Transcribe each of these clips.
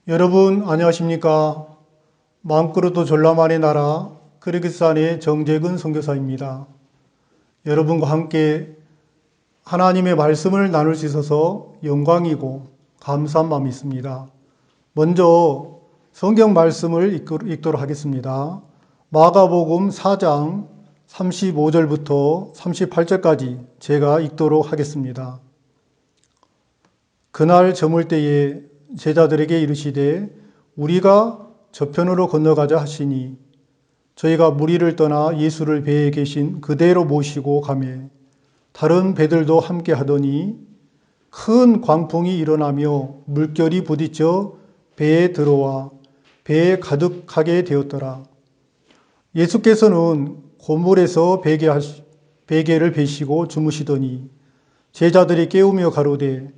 여러분 안녕하십니까? 마음그릇도 전라만의 나라 키르기스탄의 정재근 선교사입니다. 여러분과 함께 하나님의 말씀을 나눌 수 있어서 영광이고 감사한 마음이 있습니다. 먼저 성경 말씀을 읽도록 하겠습니다. 마가복음 4장 35절부터 38절까지 제가 읽도록 하겠습니다. 그날 저물 때에 제자들에게 이르시되 우리가 저편으로 건너가자 하시니 저희가 무리를 떠나 예수를 배에 계신 그대로 모시고 가매 다른 배들도 함께 하더니 큰 광풍이 일어나며 물결이 부딪혀 배에 들어와 배에 가득하게 되었더라. 예수께서는 고물에서 베개를 베시고 주무시더니 제자들이 깨우며 가로되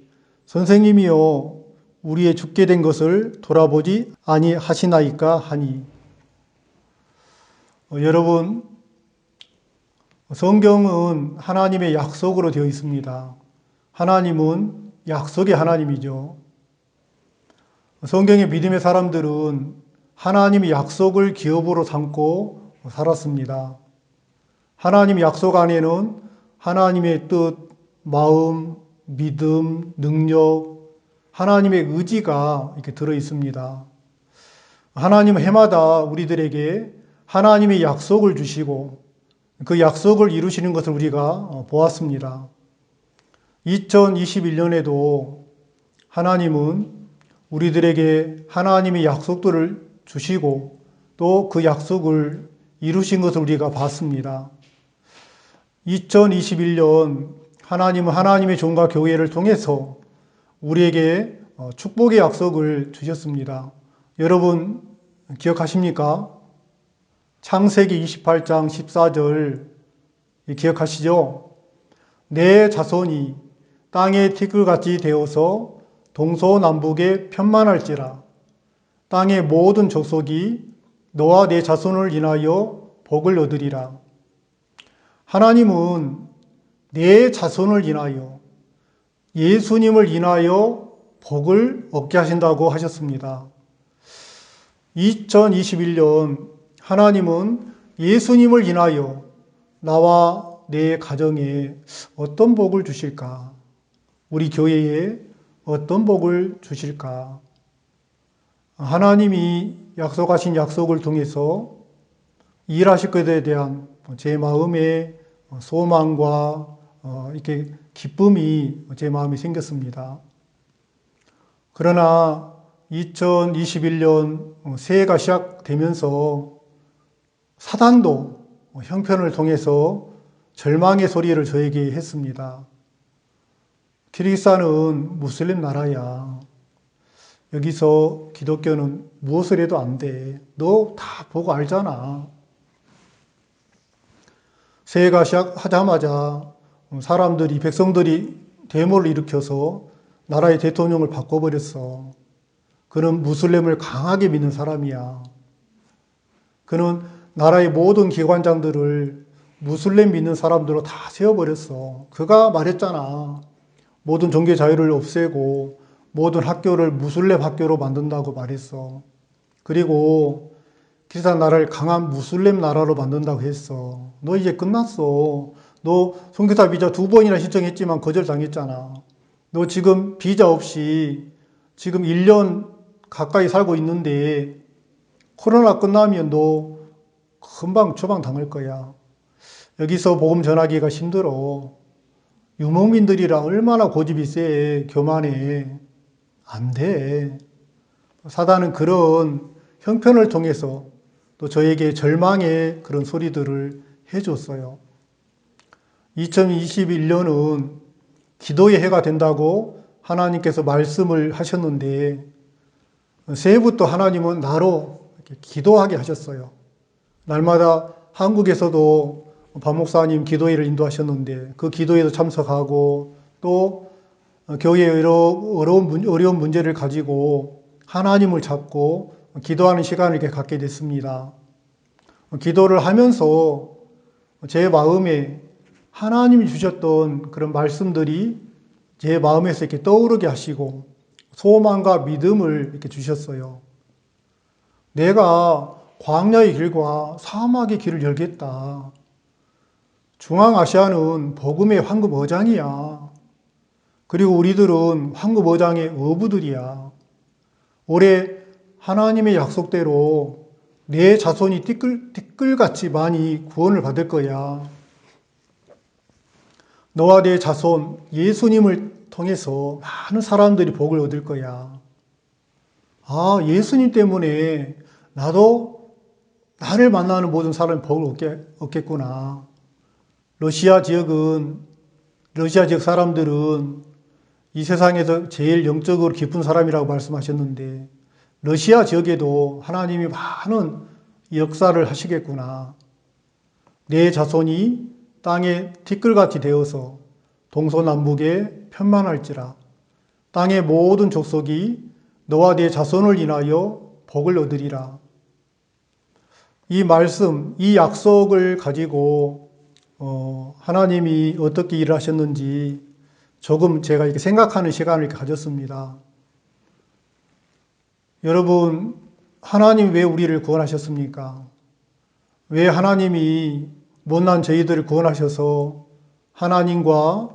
선생님이여 우리의 죽게 된 것을 돌아보지 아니하시나이까 하니. 여러분, 성경은 하나님의 약속으로 되어 있습니다. 하나님은 약속의 하나님이죠. 성경의 믿음의 사람들은 하나님의 약속을 기업으로 삼고 살았습니다. 하나님의 약속 안에는 하나님의 뜻, 마음, 믿음, 능력, 하나님의 의지가 이렇게 들어 있습니다. 하나님은 해마다 우리들에게 하나님의 약속을 주시고 그 약속을 이루시는 것을 우리가 보았습니다. 2021년에도 하나님은 우리들에게 하나님의 약속들을 주시고 또 그 약속을 이루신 것을 우리가 봤습니다. 2021년 하나님은 하나님의 종과 교회를 통해서 우리에게 축복의 약속을 주셨습니다. 여러분 기억하십니까? 창세기 28장 14절 기억하시죠? 내 자손이 땅의 티끌같이 되어서 동서남북에 편만할지라. 땅의 모든 족속이 너와 내 자손을 인하여 복을 얻으리라. 하나님은 내 자손을 인하여 예수님을 인하여 복을 얻게 하신다고 하셨습니다. 2021년 하나님은 예수님을 인하여 나와 내 가정에 어떤 복을 주실까? 우리 교회에 어떤 복을 주실까? 하나님이 약속하신 약속을 통해서 일하실 것에 대한 제 마음의 소망과 이렇게 기쁨이 제 마음에 생겼습니다. 그러나 2021년 새해가 시작되면서 사단도 형편을 통해서 절망의 소리를 저에게 했습니다. 키르기스탄은 무슬림 나라야. 여기서 기독교는 무엇을 해도 안 돼. 너 다 보고 알잖아. 새해가 시작하자마자 사람들이, 백성들이 데모를 일으켜서 나라의 대통령을 바꿔버렸어. 그는 무슬림을 강하게 믿는 사람이야. 그는 나라의 모든 기관장들을 무슬림 믿는 사람들로 다 세워버렸어. 그가 말했잖아. 모든 종교 자유를 없애고 모든 학교를 무슬림 학교로 만든다고 말했어. 그리고 키르기스탄 나라를 강한 무슬림 나라로 만든다고 했어. 너 이제 끝났어. 너 선교사 비자 2번이나 신청했지만 거절당했잖아. 너 지금 비자 없이 지금 1년 가까이 살고 있는데 코로나 끝나면 너 금방 처방당할 거야. 여기서 복음 전하기가 힘들어. 유목민들이라 얼마나 고집이 세. 교만해. 안 돼. 사단은 그런 형편을 통해서 또 저에게 절망의 그런 소리들을 해줬어요. 2021년은 기도의 해가 된다고 하나님께서 말씀을 하셨는데 새해부터 하나님은 나로 이렇게 기도하게 하셨어요. 날마다 한국에서도 박 목사님 기도회를 인도하셨는데 그 기도회도 참석하고 또 교회의 어려운 문제를 가지고 하나님을 잡고 기도하는 시간을 이렇게 갖게 됐습니다. 기도를 하면서 제 마음에 하나님이 주셨던 그런 말씀들이 제 마음에서 이렇게 떠오르게 하시고 소망과 믿음을 이렇게 주셨어요. 내가 광야의 길과 사막의 길을 열겠다. 중앙아시아는 복음의 황금 어장이야. 그리고 우리들은 황금 어장의 어부들이야. 올해 하나님의 약속대로 내 자손이 띠끌같이 많이 구원을 받을 거야. 너와 내 자손 예수님을 통해서 많은 사람들이 복을 얻을 거야. 아, 예수님 때문에 나도 나를 만나는 모든 사람이 복을 얻겠구나. 러시아 지역 사람들은 이 세상에서 제일 영적으로 깊은 사람이라고 말씀하셨는데, 러시아 지역에도 하나님이 많은 역사를 하시겠구나. 내 자손이 땅에 티끌같이 되어서 동서남북에 편만할지라. 땅의 모든 족속이 너와 내 자손을 인하여 복을 얻으리라. 이 말씀, 이 약속을 가지고 하나님이 어떻게 일을 하셨는지 조금 제가 이렇게 생각하는 시간을 가졌습니다. 여러분, 하나님 왜 우리를 구원하셨습니까? 왜 하나님이 못난 저희들을 구원하셔서 하나님과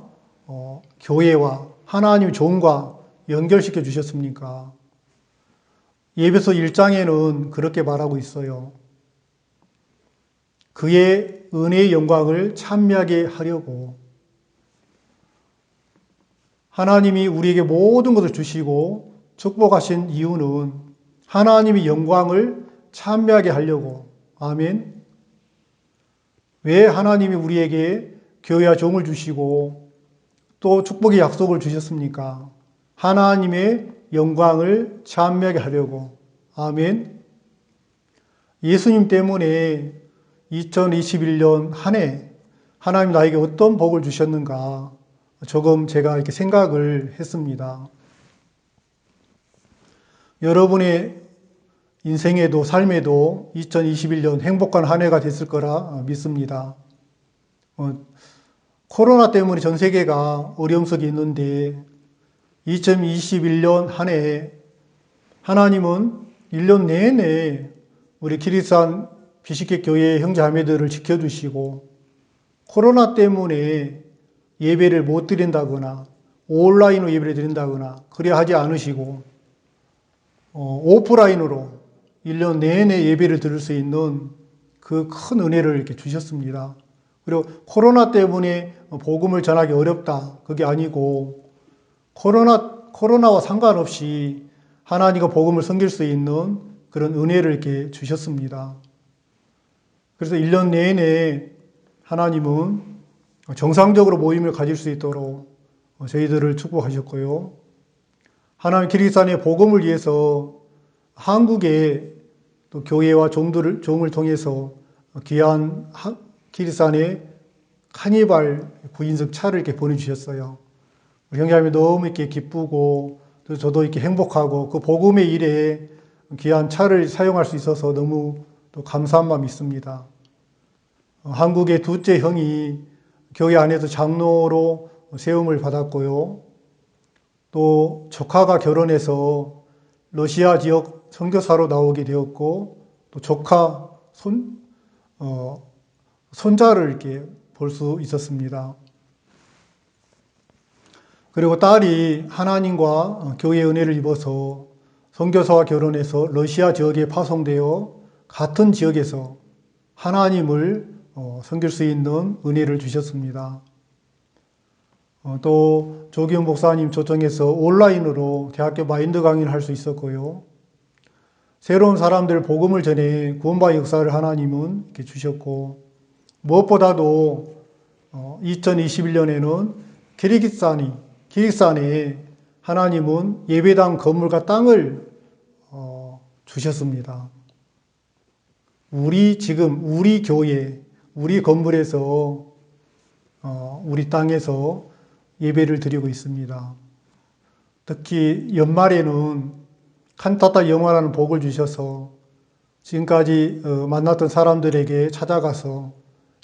교회와 하나님 종과 연결시켜 주셨습니까? 예배소 1장에는 그렇게 말하고 있어요. 그의 은혜의 영광을 찬미하게 하려고. 하나님이 우리에게 모든 것을 주시고 축복하신 이유는 하나님의 영광을 찬미하게 하려고. 아멘. 왜 하나님이 우리에게 교회와 종을 주시고 또 축복의 약속을 주셨습니까? 하나님의 영광을 찬미하게 하려고. 아멘. 예수님 때문에 2021년 한 해 하나님 나에게 어떤 복을 주셨는가 조금 제가 이렇게 생각을 했습니다. 여러분의 인생에도 삶에도 2021년 행복한 한 해가 됐을 거라 믿습니다. 코로나 때문에 전 세계가 어려움 속에 있는데 2021년 한 해 하나님은 1년 내내 우리 기리산 비식계 교회 형제자매들을 지켜주시고 코로나 때문에 예배를 못 드린다거나 온라인으로 예배를 드린다거나 그래 하지 않으시고 오프라인으로 1년 내내 예배를 드릴 수 있는 그 큰 은혜를 이렇게 주셨습니다. 그리고 코로나 때문에 복음을 전하기 어렵다. 그게 아니고 코로나와 상관없이 하나님과 복음을 섬길 수 있는 그런 은혜를 이렇게 주셨습니다. 그래서 1년 내내 하나님은 정상적으로 모임을 가질 수 있도록 저희들을 축복하셨고요. 하나님 기리산의 복음을 위해서 한국의 또 교회와 종을 통해서 귀한 기리산의 카니발 9인석 차를 이렇게 보내주셨어요. 우리 형제자매 너무 이렇게 기쁘고 또 저도 이렇게 행복하고 그 복음의 일에 귀한 차를 사용할 수 있어서 너무 또 감사한 마음이 있습니다. 한국의 둘째 형이 교회 안에서 장로로 세움을 받았고요. 또 조카가 결혼해서 러시아 지역 선교사로 나오게 되었고 또 조카 손자를 이렇게 볼 수 있었습니다. 그리고 딸이 하나님과 교회의 은혜를 입어서 선교사와 결혼해서 러시아 지역에 파송되어 같은 지역에서 하나님을 섬길 수 있는 은혜를 주셨습니다. 또 조기훈 목사님 초청해서 온라인으로 대학교 마인드 강의를 할 수 있었고요. 새로운 사람들 복음을 전해 구원받은 역사를 하나님은 이렇게 주셨고 무엇보다도 2021년에는 기릭산에 하나님은 예배당 건물과 땅을 주셨습니다. 우리 교회, 우리 건물에서 우리 땅에서 예배를 드리고 있습니다. 특히 연말에는 칸타타 영화라는 복을 주셔서 지금까지 만났던 사람들에게 찾아가서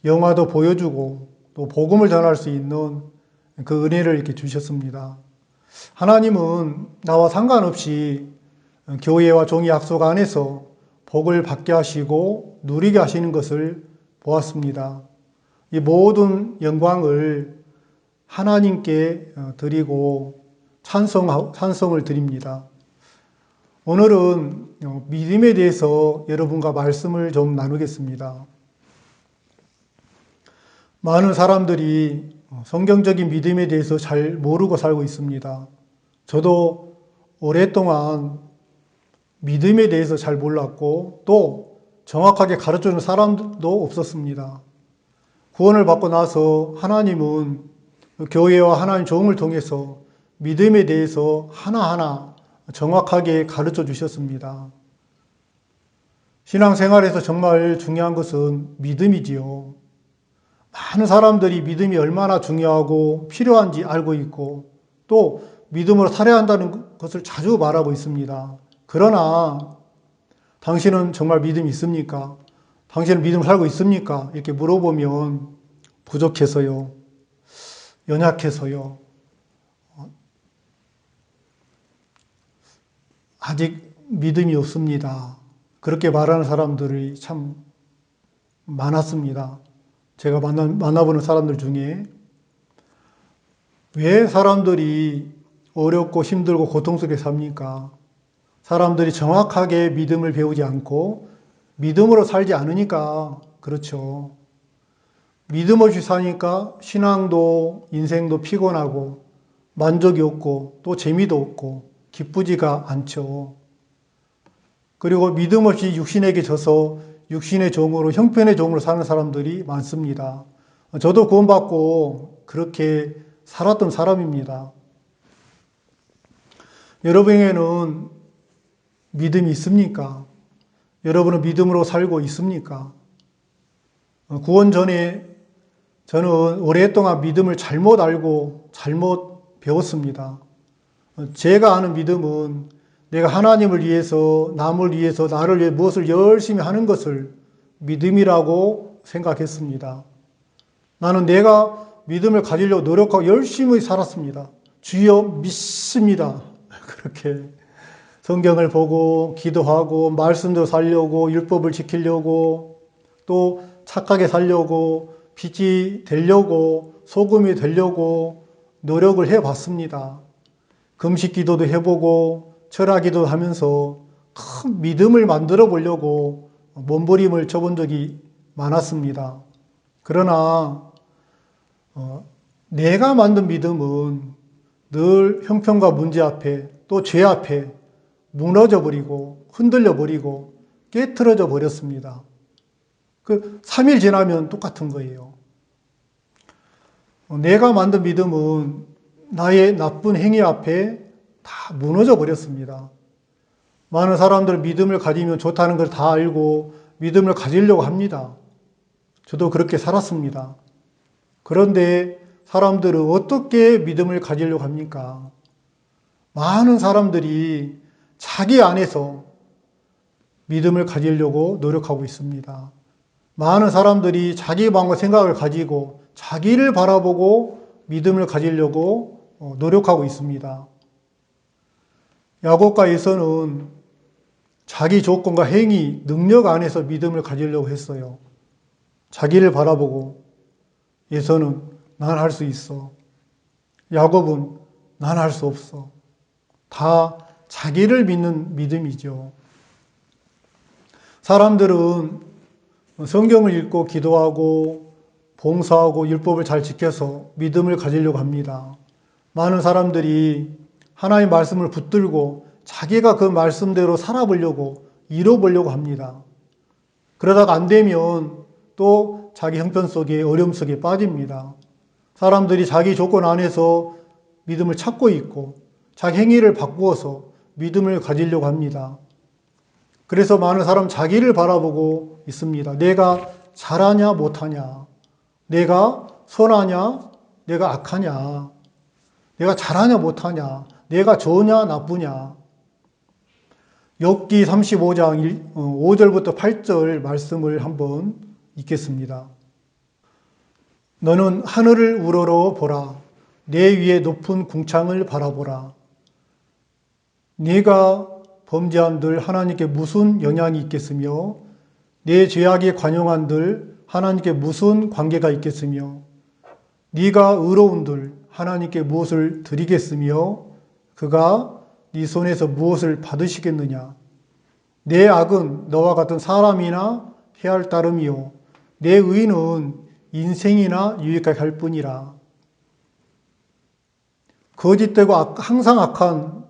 영화도 보여주고 또 복음을 전할 수 있는 그 은혜를 이렇게 주셨습니다. 하나님은 나와 상관없이 교회와 종이 약속 안에서 복을 받게 하시고 누리게 하시는 것을 보았습니다. 이 모든 영광을 하나님께 드리고 찬송을 드립니다. 오늘은 믿음에 대해서 여러분과 말씀을 좀 나누겠습니다. 많은 사람들이 성경적인 믿음에 대해서 잘 모르고 살고 있습니다. 저도 오랫동안 믿음에 대해서 잘 몰랐고 또 정확하게 가르쳐주는 사람도 없었습니다. 구원을 받고 나서 하나님은 교회와 하나님 종을 통해서 믿음에 대해서 하나하나 정확하게 가르쳐 주셨습니다. 신앙생활에서 정말 중요한 것은 믿음이지요. 많은 사람들이 믿음이 얼마나 중요하고 필요한지 알고 있고 또 믿음으로 살아야 한다는 것을 자주 말하고 있습니다. 그러나 당신은 정말 믿음이 있습니까? 당신은 믿음을 살고 있습니까? 이렇게 물어보면 부족해서요, 연약해서요, 아직 믿음이 없습니다. 그렇게 말하는 사람들이 참 많았습니다. 제가 만나보는 사람들 중에 왜 사람들이 어렵고 힘들고 고통스럽게 삽니까? 사람들이 정확하게 믿음을 배우지 않고 믿음으로 살지 않으니까 그렇죠. 믿음 없이 사니까 신앙도 인생도 피곤하고 만족이 없고 또 재미도 없고 기쁘지가 않죠. 그리고 믿음 없이 육신에게 져서 육신의 종으로 형편의 종으로 사는 사람들이 많습니다. 저도 구원받고 그렇게 살았던 사람입니다. 여러분에게는 믿음이 있습니까? 여러분은 믿음으로 살고 있습니까? 구원 전에 저는 오랫동안 믿음을 잘못 알고 잘못 배웠습니다. 제가 아는 믿음은 내가 하나님을 위해서, 남을 위해서, 나를 위해 무엇을 열심히 하는 것을 믿음이라고 생각했습니다. 나는 내가 믿음을 가지려고 노력하고 열심히 살았습니다. 주여 믿습니다. 그렇게 성경을 보고 기도하고 말씀도 살려고 율법을 지키려고 또 착하게 살려고 빛이 되려고 소금이 되려고 노력을 해봤습니다. 금식 기도도 해보고 철학 기도도 하면서 큰 믿음을 만들어 보려고 몸부림을 쳐본 적이 많았습니다. 그러나 내가 만든 믿음은 늘 형편과 문제 앞에 또 죄 앞에 무너져 버리고 흔들려 버리고 깨트려져 버렸습니다. 3일 지나면 똑같은 거예요. 내가 만든 믿음은 나의 나쁜 행위 앞에 다 무너져 버렸습니다. 많은 사람들은 믿음을 가지면 좋다는 걸 다 알고 믿음을 가지려고 합니다. 저도 그렇게 살았습니다. 그런데 사람들은 어떻게 믿음을 가지려고 합니까? 많은 사람들이 자기 안에서 믿음을 가지려고 노력하고 있습니다. 많은 사람들이 자기 마음과 생각을 가지고 자기를 바라보고 믿음을 가지려고 노력하고 있습니다. 야곱과 에서는 자기 조건과 행위, 능력 안에서 믿음을 가지려고 했어요. 자기를 바라보고 에서는 난 할 수 있어. 야곱은 난 할 수 없어. 다 자기를 믿는 믿음이죠. 사람들은 성경을 읽고 기도하고 봉사하고 율법을 잘 지켜서 믿음을 가지려고 합니다. 많은 사람들이 하나님의 말씀을 붙들고 자기가 그 말씀대로 살아보려고 이뤄보려고 합니다. 그러다가 안 되면 또 자기 형편 속에 어려움 속에 빠집니다. 사람들이 자기 조건 안에서 믿음을 찾고 있고 자기 행위를 바꾸어서 믿음을 가지려고 합니다. 그래서 많은 사람 자기를 바라보고 있습니다. 내가 잘하냐 못하냐, 내가 선하냐 내가 악하냐, 내가 잘하냐 못하냐, 내가 좋으냐 나쁘냐. 욥기 35장 5절부터 8절 말씀을 한번 읽겠습니다. 너는 하늘을 우러러 보라. 내 위에 높은 궁창을 바라보라. 네가 범죄한들 하나님께 무슨 영향이 있겠으며 내 죄악에 관용한들 하나님께 무슨 관계가 있겠으며 네가 의로운들 하나님께 무엇을 드리겠으며 그가 네 손에서 무엇을 받으시겠느냐. 내 악은 너와 같은 사람이나 해할 따름이요 내 의는 인생이나 유익하게 할 뿐이라. 거짓되고 항상 악한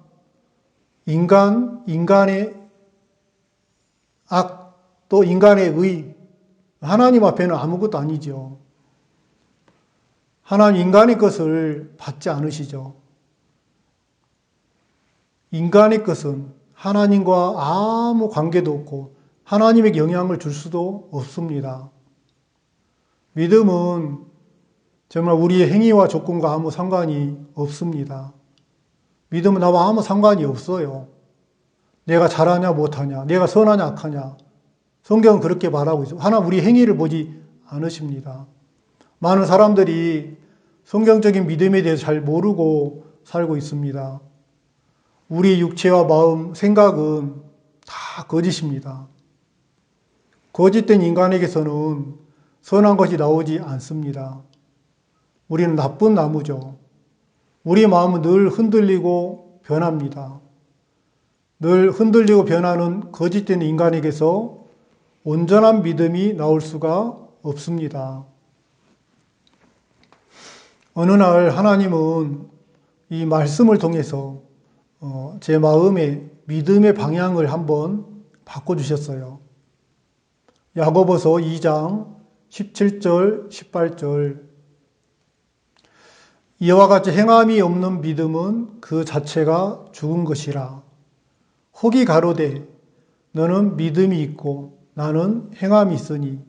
인간의 악, 또 인간의 의, 하나님 앞에는 아무것도 아니죠. 하나님 인간의 것을 받지 않으시죠. 인간의 것은 하나님과 아무 관계도 없고 하나님에게 영향을 줄 수도 없습니다. 믿음은 정말 우리의 행위와 조건과 아무 상관이 없습니다. 믿음은 나와 아무 상관이 없어요. 내가 잘하냐 못하냐, 내가 선하냐 악하냐. 성경은 그렇게 말하고 있어요. 하나님 우리 행위를 보지 않으십니다. 많은 사람들이 성경적인 믿음에 대해서 잘 모르고 살고 있습니다. 우리 육체와 마음, 생각은 다 거짓입니다. 거짓된 인간에게서는 선한 것이 나오지 않습니다. 우리는 나쁜 나무죠. 우리 마음은 늘 흔들리고 변합니다. 늘 흔들리고 변하는 거짓된 인간에게서 온전한 믿음이 나올 수가 없습니다. 어느 날 하나님은 이 말씀을 통해서 제 마음의 믿음의 방향을 한번 바꿔주셨어요. 야고보서 2장 17절, 18절 이와 같이 행함이 없는 믿음은 그 자체가 죽은 것이라. 혹이 가로되 너는 믿음이 있고 나는 행함이 있으니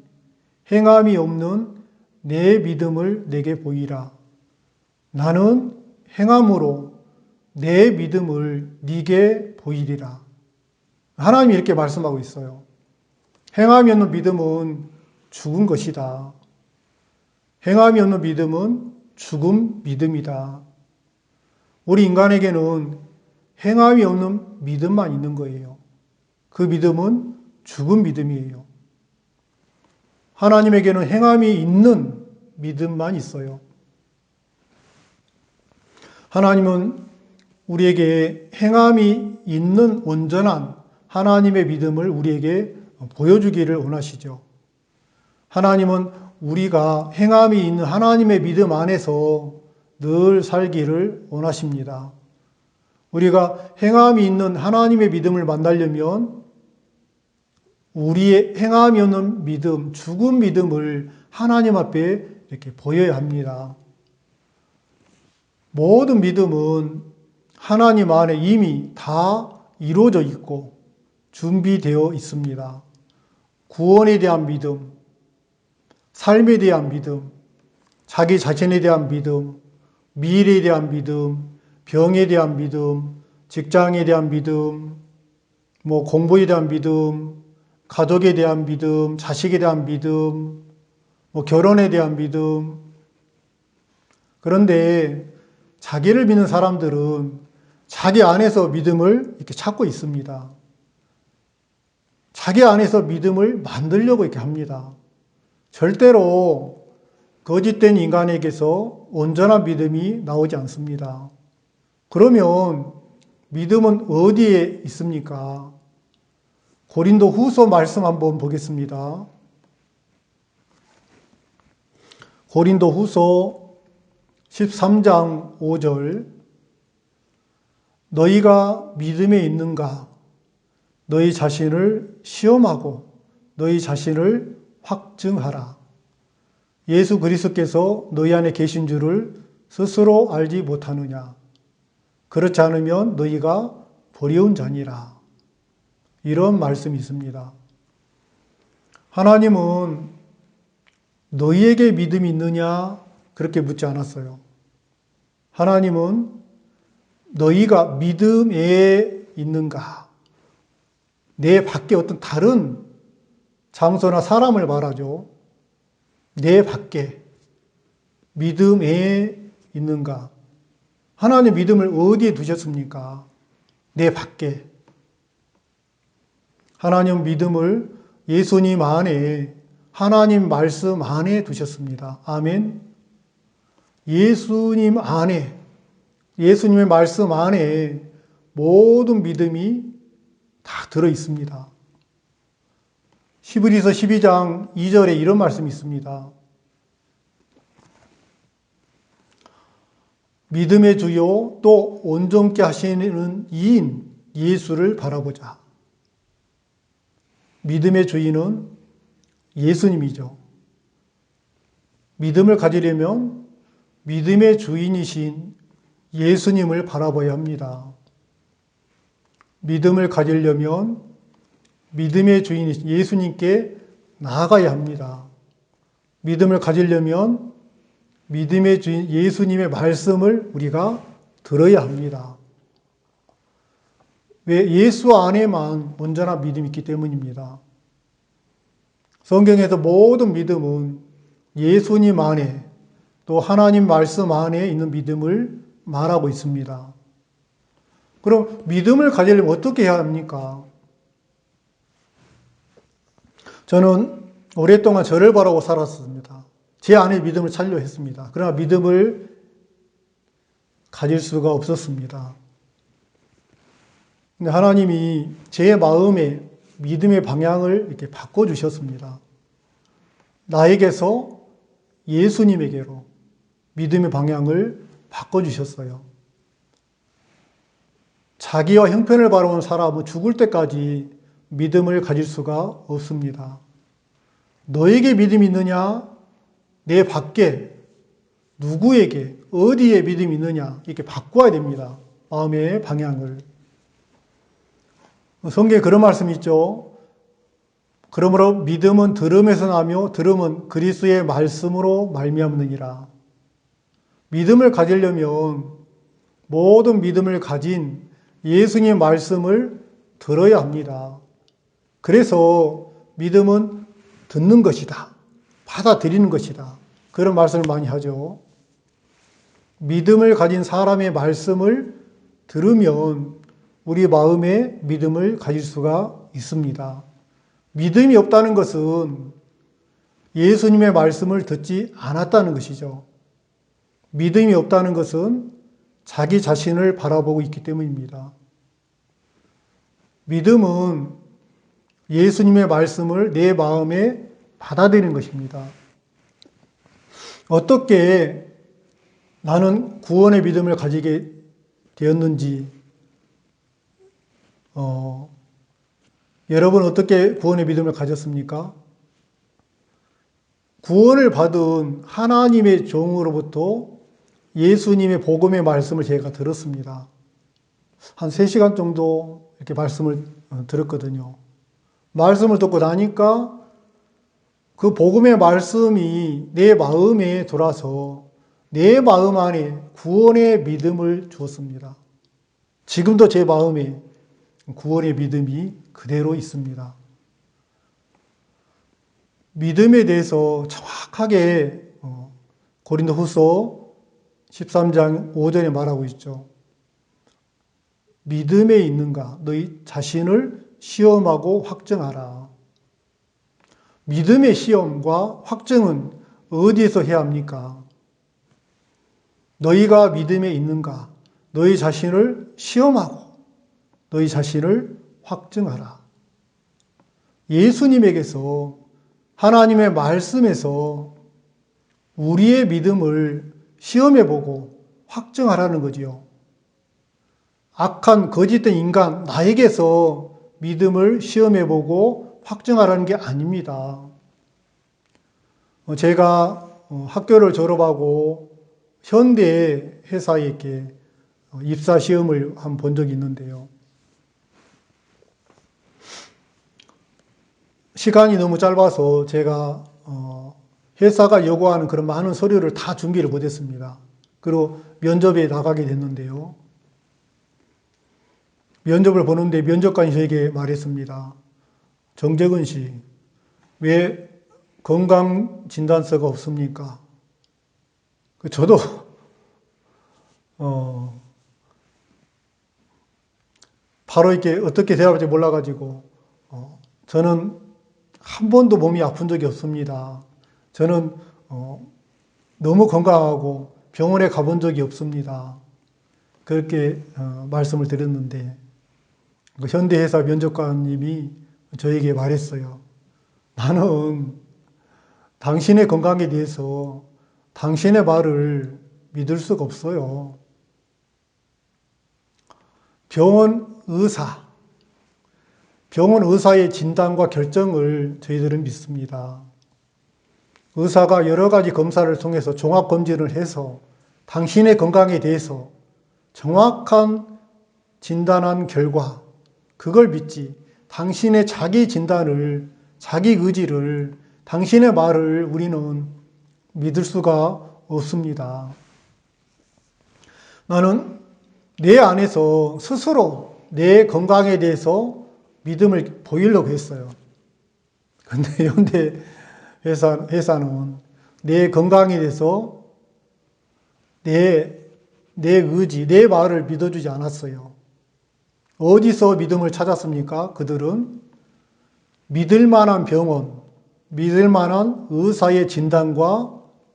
행함이 없는 내 믿음을 내게 보이라. 나는 행함으로 내 믿음을 네게 보이리라. 하나님이 이렇게 말씀하고 있어요. 행함이 없는 믿음은 죽은 것이다. 행함이 없는 믿음은 죽은 믿음이다. 우리 인간에게는 행함이 없는 믿음만 있는 거예요. 그 믿음은 죽은 믿음이에요. 하나님에게는 행함이 있는 믿음만 있어요. 하나님은 우리에게 행함이 있는 온전한 하나님의 믿음을 우리에게 보여주기를 원하시죠. 하나님은 우리가 행함이 있는 하나님의 믿음 안에서 늘 살기를 원하십니다. 우리가 행함이 있는 하나님의 믿음을 만나려면 우리의 행함이 없는 믿음, 죽은 믿음을 하나님 앞에 이렇게 보여야 합니다. 모든 믿음은 하나님 안에 이미 다 이루어져 있고 준비되어 있습니다. 구원에 대한 믿음, 삶에 대한 믿음, 자기 자신에 대한 믿음, 미래에 대한 믿음, 병에 대한 믿음, 직장에 대한 믿음, 공부에 대한 믿음, 가족에 대한 믿음, 자식에 대한 믿음, 결혼에 대한 믿음. 그런데 자기를 믿는 사람들은 자기 안에서 믿음을 이렇게 찾고 있습니다. 자기 안에서 믿음을 만들려고 이렇게 합니다. 절대로 거짓된 인간에게서 온전한 믿음이 나오지 않습니다. 그러면 믿음은 어디에 있습니까? 고린도 후서 말씀 한번 보겠습니다. 고린도 후서 13장 5절 너희가 믿음에 있는가? 너희 자신을 시험하고 너희 자신을 확증하라. 예수 그리스도께서 너희 안에 계신 줄을 스스로 알지 못하느냐? 그렇지 않으면 너희가 버려온 자니라. 이런 말씀이 있습니다. 하나님은 너희에게 믿음이 있느냐? 그렇게 묻지 않았어요. 하나님은 너희가 믿음에 있는가? 내 밖에 어떤 다른 장소나 사람을 말하죠. 내 밖에 믿음에 있는가? 하나님 믿음을 어디에 두셨습니까? 내 밖에. 하나님 믿음을 예수님 안에, 하나님 말씀 안에 두셨습니다. 아멘. 예수님 안에, 예수님의 말씀 안에 모든 믿음이 다 들어 있습니다. 히브리서 12장 2절에 이런 말씀이 있습니다. 믿음의 주요 또 온전케 하시는 이인 예수를 바라보자. 믿음의 주인은 예수님이죠. 믿음을 가지려면 믿음의 주인이신 예수님을 바라봐야 합니다. 믿음을 가지려면 믿음의 주인이신 예수님께 나아가야 합니다. 믿음을 가지려면 믿음의 주인 예수님의 말씀을 우리가 들어야 합니다. 왜? 예수 안에만 온전한 믿음이 있기 때문입니다. 성경에서 모든 믿음은 예수님 안에 또 하나님 말씀 안에 있는 믿음을 말하고 있습니다. 그럼 믿음을 가지려면 어떻게 해야 합니까? 저는 오랫동안 저를 바라고 살았습니다. 제 안에 믿음을 찾으려 했습니다. 그러나 믿음을 가질 수가 없었습니다. 근데 하나님이 제 마음에 믿음의 방향을 이렇게 바꿔주셨습니다. 나에게서 예수님에게로 믿음의 방향을 바꿔주셨어요. 자기와 형편을 바라본 사람은 죽을 때까지 믿음을 가질 수가 없습니다. 너에게 믿음이 있느냐? 내 밖에 누구에게 어디에 믿음이 있느냐? 이렇게 바꿔야 됩니다. 마음의 방향을. 성경에 그런 말씀이 있죠. 그러므로 믿음은 들음에서 나며 들음은 그리스도의 말씀으로 말미암느니라. 믿음을 가지려면 모든 믿음을 가진 예수님의 말씀을 들어야 합니다. 그래서 믿음은 듣는 것이다. 받아들이는 것이다. 그런 말씀을 많이 하죠. 믿음을 가진 사람의 말씀을 들으면 우리 마음에 믿음을 가질 수가 있습니다. 믿음이 없다는 것은 예수님의 말씀을 듣지 않았다는 것이죠. 믿음이 없다는 것은 자기 자신을 바라보고 있기 때문입니다. 믿음은 예수님의 말씀을 내 마음에 받아들이는 것입니다. 어떻게 나는 구원의 믿음을 가지게 되었는지, 여러분 어떻게 구원의 믿음을 가졌습니까? 구원을 받은 하나님의 종으로부터 예수님의 복음의 말씀을 제가 들었습니다. 한 3시간 정도 이렇게 말씀을 들었거든요. 말씀을 듣고 나니까 그 복음의 말씀이 내 마음에 들어와서 내 마음 안에 구원의 믿음을 주었습니다. 지금도 제 마음에 구원의 믿음이 그대로 있습니다. 믿음에 대해서 정확하게 고린도후서 13장 5절에 말하고 있죠. 믿음에 있는가? 너희 자신을 시험하고 확증하라. 믿음의 시험과 확증은 어디에서 해야 합니까? 너희가 믿음에 있는가? 너희 자신을 시험하고 너희 자신을 확증하라. 예수님에게서 하나님의 말씀에서 우리의 믿음을 시험해보고 확증하라는 거지요. 악한 거짓된 인간 나에게서 믿음을 시험해보고 확증하라는 게 아닙니다. 제가 학교를 졸업하고 현대 회사에 이렇게 입사 시험을 한번 본 적이 있는데요. 시간이 너무 짧아서 제가 회사가 요구하는 그런 많은 서류를 다 준비를 못했습니다. 그리고 면접에 나가게 됐는데요. 면접을 보는데 면접관이 저에게 말했습니다. 정재근 씨, 왜 건강진단서가 없습니까? 저도 어, 바로 이렇게 어떻게 대답할지 몰라가지고, 저는 한 번도 몸이 아픈 적이 없습니다. 저는 너무 건강하고 병원에 가본 적이 없습니다. 그렇게 말씀을 드렸는데, 그 현대해사 면접관님이 저에게 말했어요. 나는 당신의 건강에 대해서 당신의 말을 믿을 수가 없어요. 병원 의사의 진단과 결정을 저희들은 믿습니다. 의사가 여러 가지 검사를 통해서 종합검진을 해서 당신의 건강에 대해서 정확한 진단한 결과, 그걸 믿지, 당신의 자기 진단을, 자기 의지를, 당신의 말을 우리는 믿을 수가 없습니다. 나는 내 안에서 스스로 내 건강에 대해서 믿음을 보이려고 했어요. 근데 현대 회사는 내 건강에 대해서 내 의지, 내 말을 믿어주지 않았어요. 어디서 믿음을 찾았습니까? 그들은 믿을 만한 병원, 믿을 만한 의사의 진단과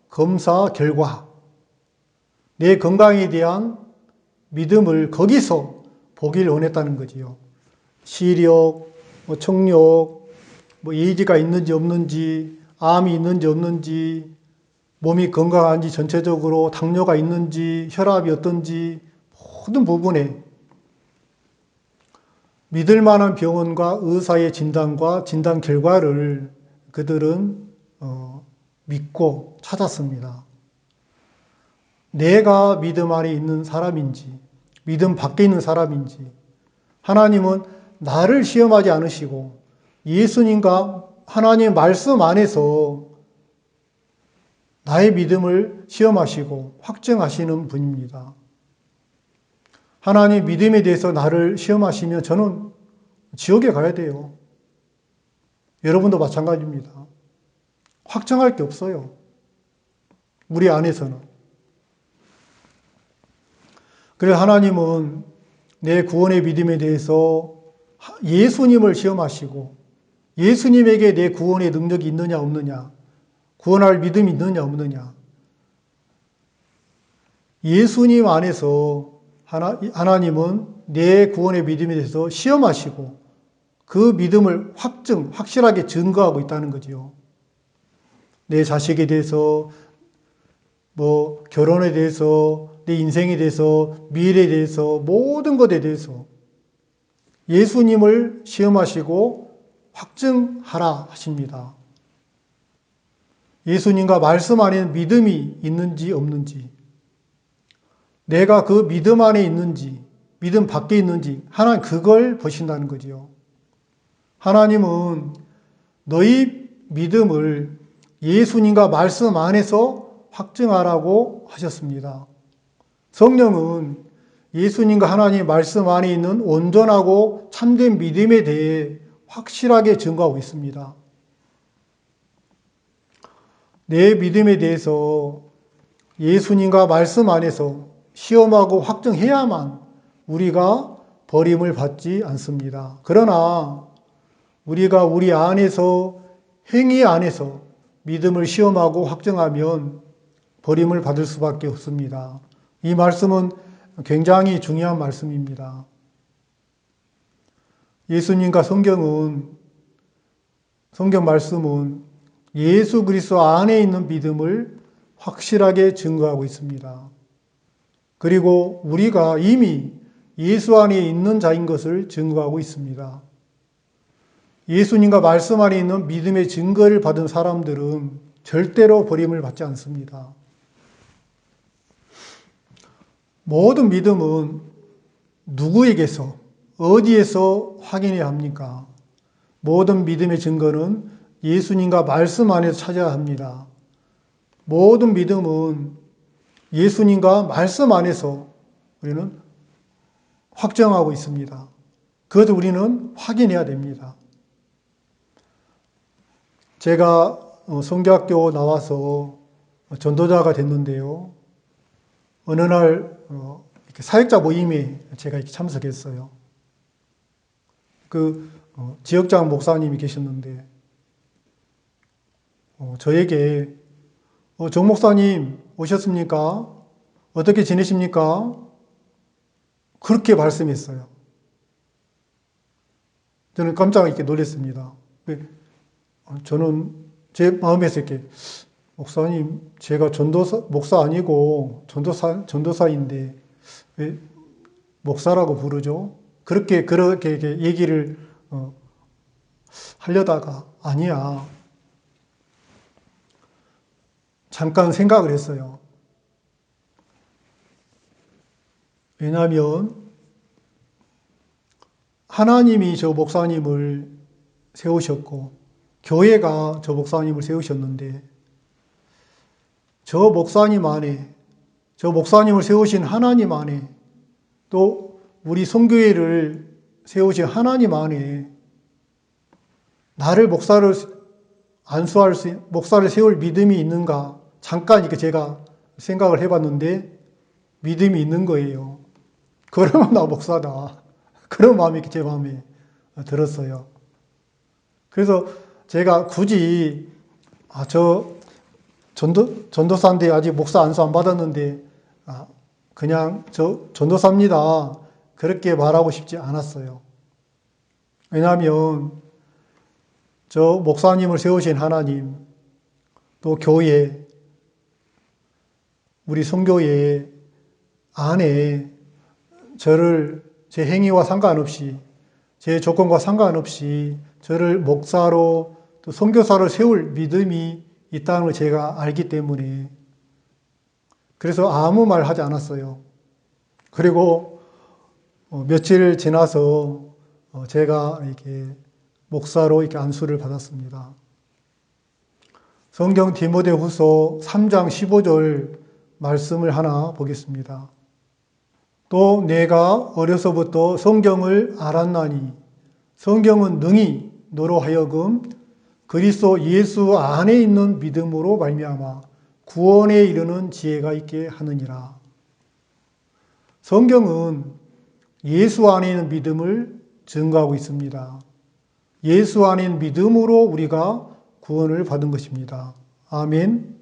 검사 결과, 내 건강에 대한 믿음을 거기서 보길 원했다는 거지요. 시력, 청력, 에이즈가 있는지 없는지, 암이 있는지 없는지, 몸이 건강한지 전체적으로 당뇨가 있는지, 혈압이 어떤지 모든 부분에 믿을 만한 병원과 의사의 진단과 진단 결과를 그들은 믿고 찾았습니다. 내가 믿음 안에 있는 사람인지, 믿음 밖에 있는 사람인지, 하나님은 나를 시험하지 않으시고 예수님과 하나님의 말씀 안에서 나의 믿음을 시험하시고 확증하시는 분입니다. 하나님 믿음에 대해서 나를 시험하시면 저는 지옥에 가야 돼요. 여러분도 마찬가지입니다. 확정할 게 없어요. 우리 안에서는. 그래서 하나님은 내 구원의 믿음에 대해서 예수님을 시험하시고 예수님에게 내 구원의 능력이 있느냐 없느냐, 구원할 믿음이 있느냐 없느냐, 예수님 안에서 하나님은 내 구원의 믿음에 대해서 시험하시고 그 믿음을 확실하게 증거하고 있다는 거지요. 내 자식에 대해서, 결혼에 대해서, 내 인생에 대해서, 미래에 대해서, 모든 것에 대해서 예수님을 시험하시고 확증하라 하십니다. 예수님과 말씀 안에 믿음이 있는지 없는지, 내가 그 믿음 안에 있는지, 믿음 밖에 있는지, 하나님 그걸 보신다는 거지요. 하나님은 너희 믿음을 예수님과 말씀 안에서 확증하라고 하셨습니다. 성령은 예수님과 하나님 말씀 안에 있는 온전하고 참된 믿음에 대해 확실하게 증거하고 있습니다. 내 믿음에 대해서 예수님과 말씀 안에서 시험하고 확증해야만 우리가 버림을 받지 않습니다. 그러나 우리가 우리 안에서 행위 안에서 믿음을 시험하고 확증하면 버림을 받을 수밖에 없습니다. 이 말씀은 굉장히 중요한 말씀입니다. 예수님과 성경 말씀은 예수 그리스도 안에 있는 믿음을 확실하게 증거하고 있습니다. 그리고 우리가 이미 예수 안에 있는 자인 것을 증거하고 있습니다. 예수님과 말씀 안에 있는 믿음의 증거를 받은 사람들은 절대로 버림을 받지 않습니다. 모든 믿음은 누구에게서, 어디에서 확인해야 합니까? 모든 믿음의 증거는 예수님과 말씀 안에서 찾아야 합니다. 모든 믿음은 예수님과 말씀 안에서 우리는 확정하고 있습니다. 그것을 우리는 확인해야 됩니다. 제가 성교학교 나와서 전도자가 됐는데요. 어느 날 이렇게 사역자 모임에 제가 이렇게 참석했어요. 지역장 목사님이 계셨는데, 저에게, 정 목사님 오셨습니까? 어떻게 지내십니까? 그렇게 말씀했어요. 저는 깜짝 이렇게 놀랐습니다. 저는 제 마음에서 이렇게, 목사님, 제가 목사 아니고 전도사인데, 왜 목사라고 부르죠? 그렇게 얘기를, 하려다가, 아니야. 잠깐 생각을 했어요. 왜냐하면, 하나님이 저 목사님을 세우셨고, 교회가 저 목사님을 세우셨는데, 저 목사님을 세우신 하나님 안에, 또 우리 선교회를 세우신 하나님 안에, 나를 목사를 세울 믿음이 있는가? 잠깐 이렇게 제가 생각을 해봤는데, 믿음이 있는 거예요. 그러면 나 목사다. 그런 마음이 제 마음에 들었어요. 그래서 제가 굳이, 전도사인데 아직 목사 안수 안 받았는데, 그냥 전도사입니다. 그렇게 말하고 싶지 않았어요. 왜냐하면, 저 목사님을 세우신 하나님, 또 교회, 우리 선교회 안에 저를 제 행위와 상관없이, 제 조건과 상관없이 저를 목사로 또 선교사로 세울 믿음이 있다는 걸 제가 알기 때문에, 그래서 아무 말 하지 않았어요. 그리고 며칠 지나서 제가 이렇게 목사로 이렇게 안수를 받았습니다. 성경 디모데후서 3장 15절 말씀을 하나 보겠습니다. 또 내가 어려서부터 성경을 알았나니 성경은 능히 너로 하여금 그리스도 예수 안에 있는 믿음으로 말미암아 구원에 이르는 지혜가 있게 하느니라. 성경은 예수 안에 있는 믿음을 증거하고 있습니다. 예수 안에 있는 믿음으로 우리가 구원을 받은 것입니다. 아멘.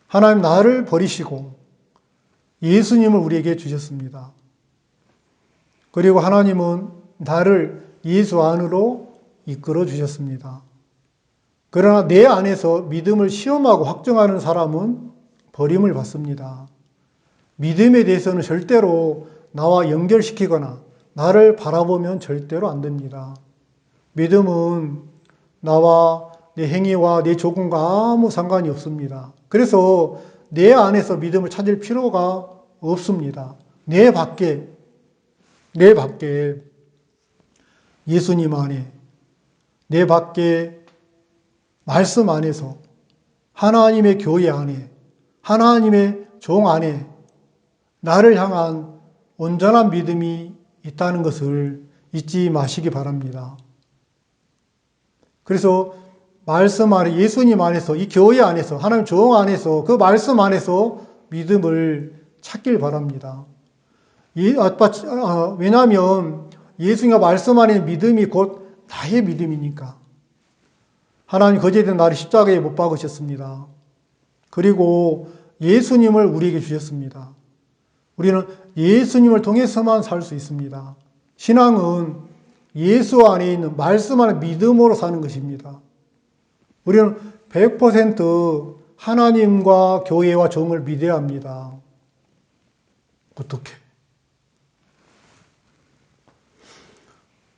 하나님 나를 버리시고 예수님을 우리에게 주셨습니다. 그리고 하나님은 나를 예수 안으로 이끌어 주셨습니다. 그러나 내 안에서 믿음을 시험하고 확정하는 사람은 버림을 받습니다. 믿음에 대해서는 절대로 나와 연결시키거나 나를 바라보면 절대로 안 됩니다. 믿음은 나와 내 행위와 내 조건과 아무 상관이 없습니다. 그래서 내 안에서 믿음을 찾을 필요가 없습니다. 내 밖에 예수님 안에, 내 밖에 말씀 안에서, 하나님의 교회 안에, 하나님의 종 안에 나를 향한 온전한 믿음이 있다는 것을 잊지 마시기 바랍니다. 그래서 말씀 안에, 예수님 안에서, 이 교회 안에서, 하나님 종 안에서, 그 말씀 안에서 믿음을 찾길 바랍니다. 왜냐하면 예수님과 말씀 안에 믿음이 곧 나의 믿음이니까. 하나님 거지에 대한 나를 십자가에 못 박으셨습니다. 그리고 예수님을 우리에게 주셨습니다. 우리는 예수님을 통해서만 살 수 있습니다. 신앙은 예수 안에 있는 말씀 안에 믿음으로 사는 것입니다. 우리는 100% 하나님과 교회와 종을 믿어야 합니다.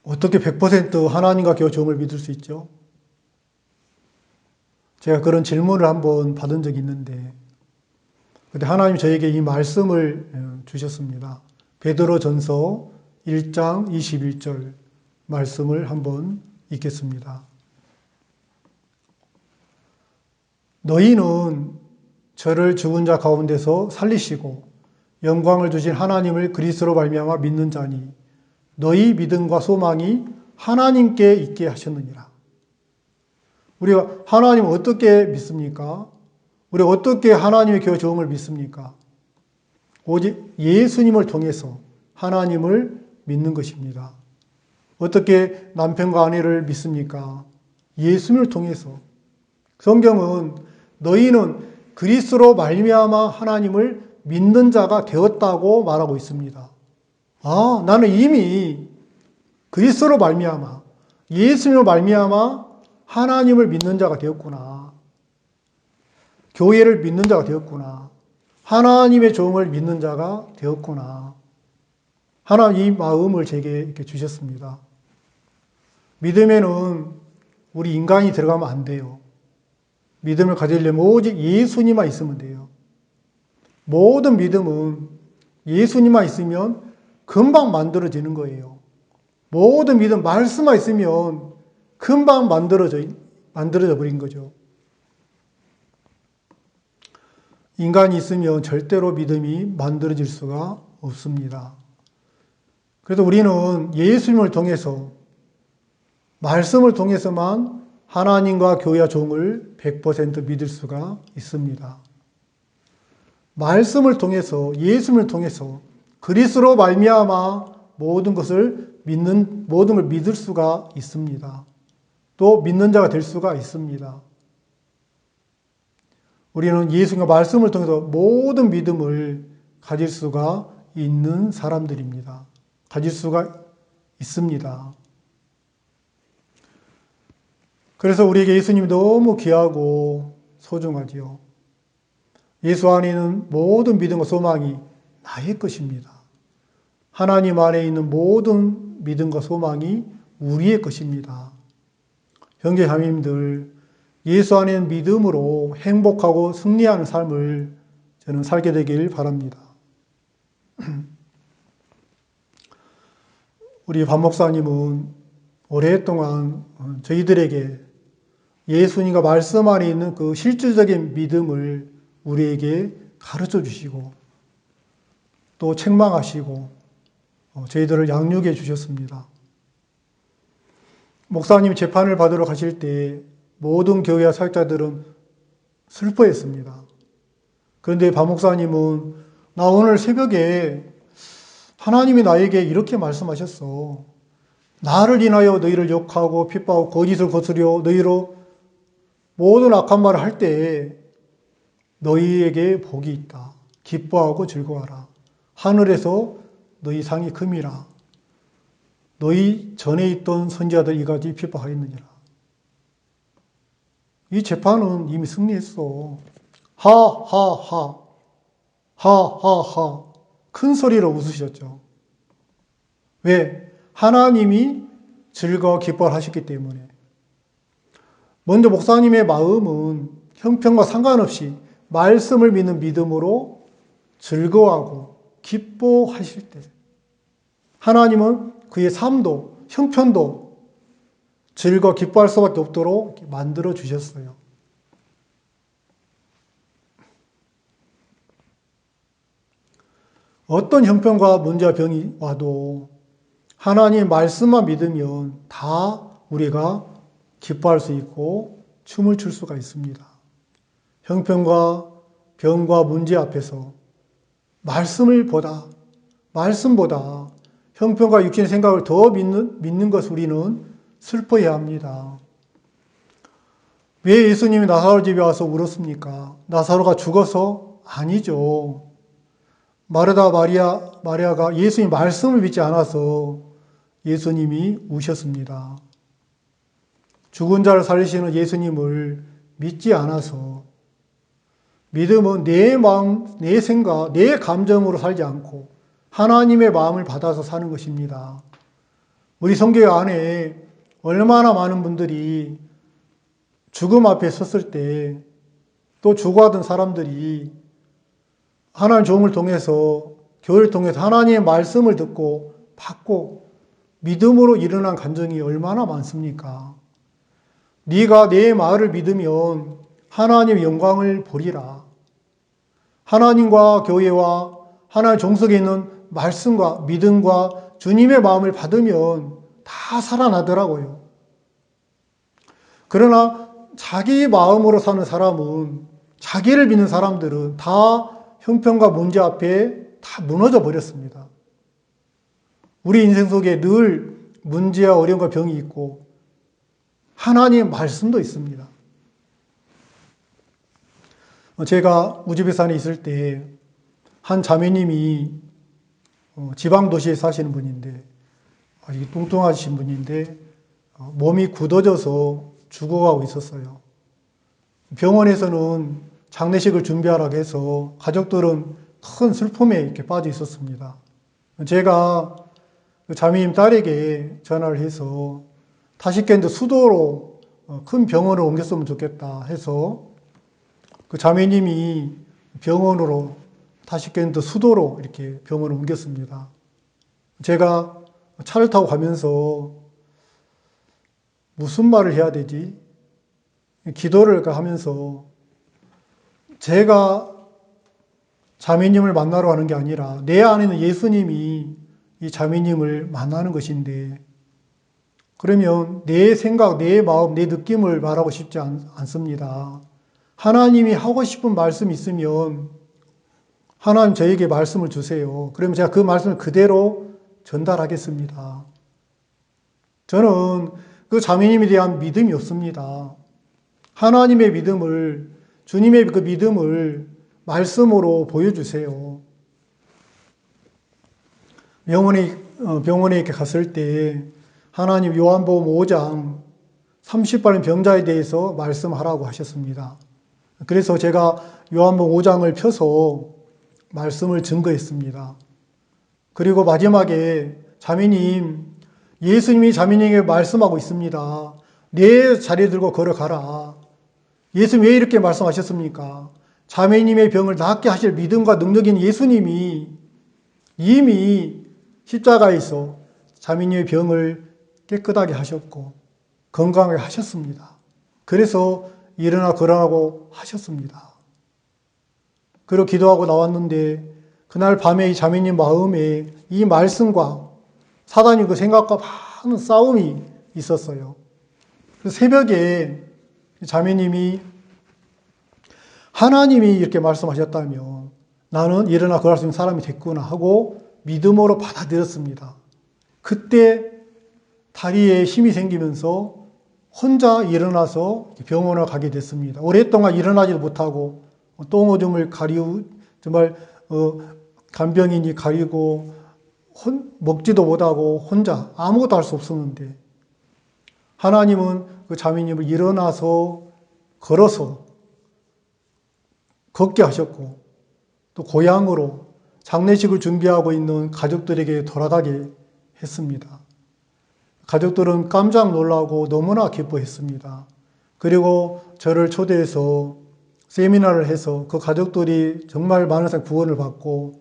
어떻게 100% 하나님과 교회 종을 믿을 수 있죠? 제가 그런 질문을 한번 받은 적이 있는데, 그때 하나님이 저에게 이 말씀을 주셨습니다. 베드로전서 1장 21절 말씀을 한번 읽겠습니다. 너희는 저를 죽은 자 가운데서 살리시고 영광을 주신 하나님을 그리스도로 말미암아 믿는 자니 너희 믿음과 소망이 하나님께 있게 하셨느니라. 우리가 하나님을 어떻게 믿습니까? 우리가 어떻게 하나님의 교회 종을 믿습니까? 오직 예수님을 통해서 하나님을 믿는 것입니다. 어떻게 남편과 아내를 믿습니까? 예수님을 통해서. 성경은 너희는 그리스도로 말미암아 하나님을 믿는 자가 되었다고 말하고 있습니다. 아, 나는 이미 그리스도로 말미암아 예수님으로 말미암아 하나님을 믿는 자가 되었구나. 교회를 믿는 자가 되었구나. 하나님의 종을 믿는 자가 되었구나. 하나님 이 마음을 제게 이렇게 주셨습니다. 믿음에는 우리 인간이 들어가면 안 돼요. 믿음을 가지려면 오직 예수님만 있으면 돼요. 모든 믿음은 예수님만 있으면 금방 만들어지는 거예요. 모든 믿음, 말씀만 있으면 금방 만들어져 버린 거죠. 인간이 있으면 절대로 믿음이 만들어질 수가 없습니다. 그래서 우리는 예수님을 통해서, 말씀을 통해서만 하나님과 교회와 종을 100% 믿을 수가 있습니다. 말씀을 통해서, 예수님을 통해서 그리스도로 말미암아 모든 걸 믿을 수가 있습니다. 또 믿는 자가 될 수가 있습니다. 우리는 예수님과 말씀을 통해서 모든 믿음을 가질 수가 있는 사람들입니다. 가질 수가 있습니다. 그래서 우리에게 예수님이 너무 귀하고 소중하지요. 예수 안에 있는 모든 믿음과 소망이 나의 것입니다. 하나님 안에 있는 모든 믿음과 소망이 우리의 것입니다. 형제 자매님들, 예수 안에 있는 믿음으로 행복하고 승리하는 삶을 저는 살게 되길 바랍니다. 우리 박 목사님은 오랫동안 저희들에게 예수님과 말씀 안에 있는 그 실질적인 믿음을 우리에게 가르쳐 주시고 또 책망하시고 저희들을 양육해 주셨습니다. 목사님이 재판을 받으러 가실 때 모든 교회와 사역자들은 슬퍼했습니다. 그런데 박 목사님은 나 오늘 새벽에 하나님이 나에게 이렇게 말씀하셨어. 나를 인하여 너희를 욕하고 핍박하고 거짓을 거스려 너희로 모든 악한 말을 할 때 너희에게 복이 있다. 기뻐하고 즐거워하라. 하늘에서 너희 상이 큼이라. 너희 전에 있던 선지자들 이같이 핍박하였느니라. 이 재판은 이미 승리했어. 하하하 하하하 큰 소리로 웃으셨죠. 왜? 하나님이 즐거워 기뻐하셨기 때문에. 먼저 목사님의 마음은 형편과 상관없이 말씀을 믿는 믿음으로 즐거워하고 기뻐하실 때 하나님은 그의 삶도 형편도 즐거워 기뻐할 수밖에 없도록 만들어 주셨어요. 어떤 형편과 문제와 병이 와도 하나님의 말씀만 믿으면 다 우리가 기뻐할 수 있고 춤을 출 수가 있습니다. 형편과 병과 문제 앞에서 말씀보다 형편과 육신의 생각을 더 믿는 것을 우리는 슬퍼해야 합니다. 왜 예수님이 나사로 집에 와서 울었습니까? 나사로가 죽어서? 아니죠. 마르다 마리아가 예수님 말씀을 믿지 않아서 예수님이 우셨습니다. 죽은 자를 살리시는 예수님을 믿지 않아서 믿음은 내 마음, 내 생각, 내 감정으로 살지 않고 하나님의 마음을 받아서 사는 것입니다. 우리 성교회 안에 얼마나 많은 분들이 죽음 앞에 섰을 때 또 죽어가던 사람들이 하나님의 종을 통해서 교회를 통해서 하나님의 말씀을 듣고 받고 믿음으로 일어난 간증이 얼마나 많습니까? 네가 내 말을 믿으면 하나님의 영광을 보리라. 하나님과 교회와 하나님의 종속에 있는 말씀과 믿음과 주님의 마음을 받으면 다 살아나더라고요. 그러나 자기 마음으로 사는 사람은 자기를 믿는 사람들은 다 형편과 문제 앞에 다 무너져 버렸습니다. 우리 인생 속에 늘 문제와 어려움과 병이 있고 하나님의 말씀도 있습니다. 제가 우즈베키스탄에 있을 때 한 자매님이 지방 도시에 사시는 분인데 아주 뚱뚱하신 분인데 몸이 굳어져서 죽어가고 있었어요. 병원에서는 장례식을 준비하라고 해서 가족들은 큰 슬픔에 이렇게 빠져 있었습니다. 제가 그 자매님 딸에게 전화를 해서 타시켄드 수도로 큰 병원을 옮겼으면 좋겠다 해서 그 자매님이 병원으로 타시켄드 수도로 이렇게 병원을 옮겼습니다. 제가 차를 타고 가면서 무슨 말을 해야 되지? 기도를 하면서 제가 자매님을 만나러 가는 게 아니라 내 안에 있는 예수님이 이 자매님을 만나는 것인데 그러면 내 생각, 내 마음, 내 느낌을 말하고 싶지 않습니다. 하나님이 하고 싶은 말씀이 있으면 하나님 저에게 말씀을 주세요. 그러면 제가 그 말씀을 그대로 전달하겠습니다. 저는 그 자매님에 대한 믿음이 없습니다. 하나님의 믿음을, 주님의 그 믿음을 말씀으로 보여주세요. 병원에 이렇게 갔을 때 하나님 요한복음 5장 30발 병자에 대해서 말씀하라고 하셨습니다. 그래서 제가 요한복음 5장을 펴서 말씀을 증거했습니다. 그리고 마지막에 자매님, 예수님이 자매님에게 말씀하고 있습니다. 내 자리 들고 걸어가라. 예수님 왜 이렇게 말씀하셨습니까? 자매님의 병을 낫게 하실 믿음과 능력이 있는 예수님이 이미 십자가에서 자매님의 병을 깨끗하게 하셨고 건강하게 하셨습니다. 그래서 일어나 걸어가고 하셨습니다. 그리고 기도하고 나왔는데 그날 밤에 이 자매님 마음에 이 말씀과 사단이 그 생각과 많은 싸움이 있었어요. 그래서 새벽에 자매님이 하나님이 이렇게 말씀하셨다면 나는 일어나 걸어갈 수 있는 사람이 됐구나 하고 믿음으로 받아들였습니다. 그때 다리에 힘이 생기면서 혼자 일어나서 병원을 가게 됐습니다. 오랫동안 일어나지도 못하고 똥오줌을 정말 간병인이 가리고 먹지도 못하고 혼자 아무것도 할 수 없었는데 하나님은 그 자매님을 일어나서 걸어서 걷게 하셨고 또 고향으로 장례식을 준비하고 있는 가족들에게 돌아가게 했습니다. 가족들은 깜짝 놀라고 너무나 기뻐했습니다. 그리고 저를 초대해서 세미나를 해서 그 가족들이 정말 많은 사람 구원을 받고